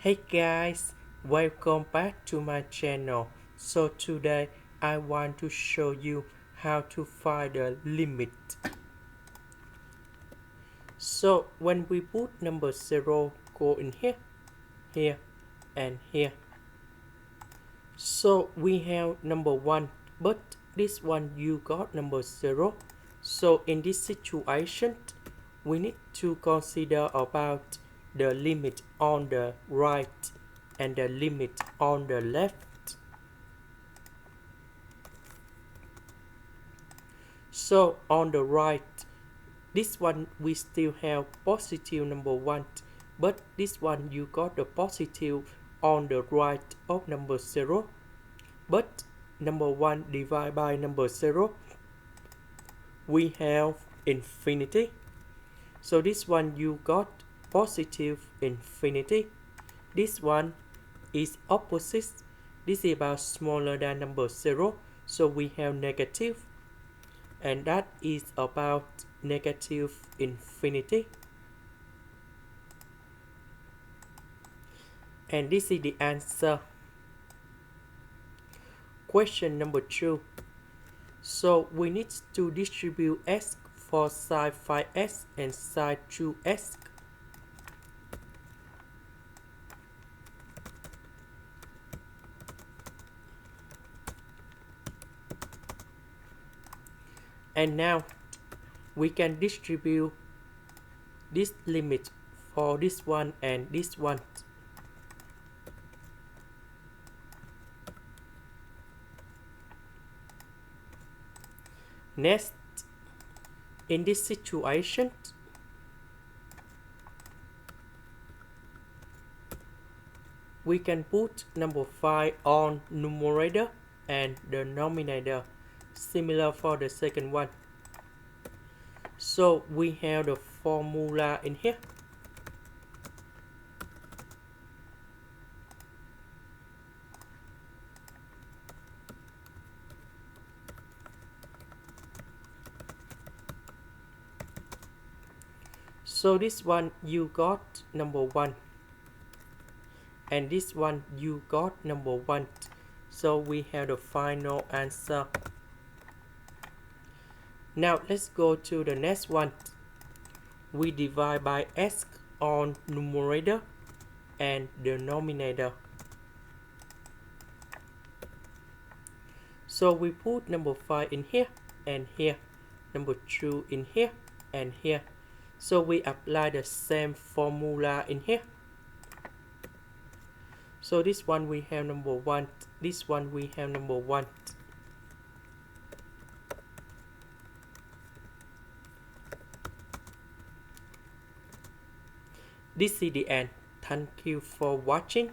Hey guys, welcome back to my channel. So today I want to show you how to find the limit. So when we put number 0 go in here, here and here. So we have number 1, but this one you got number 0. So in this situation we need to consider about the limit on the right and the limit on the left. So on the right, this one we still have positive number 1, but this one you got the positive on the right of number 0, but number 1 divided by number 0 we have infinity. So this one you got positive infinity. This one is opposite. This is about smaller than number 0, so we have negative, and that is about negative infinity. And this is the answer. Question number 2. So we need to distribute x for sin 5x and sin 2x. And now we can distribute this limit for this one and this one. Next, in this situation, we can put number 5 on numerator and the denominator, similar for the second one. So we have the formula in here. So this one you got number 1, and this one you got number 1. So we have the final answer. Now let's go to the next one. We divide by x on numerator and denominator. So we put number 5 in here and here, number 2 in here and here. So we apply the same formula in here. So this one we have number 1, this one we have number 1. This is the end. Thank you for watching.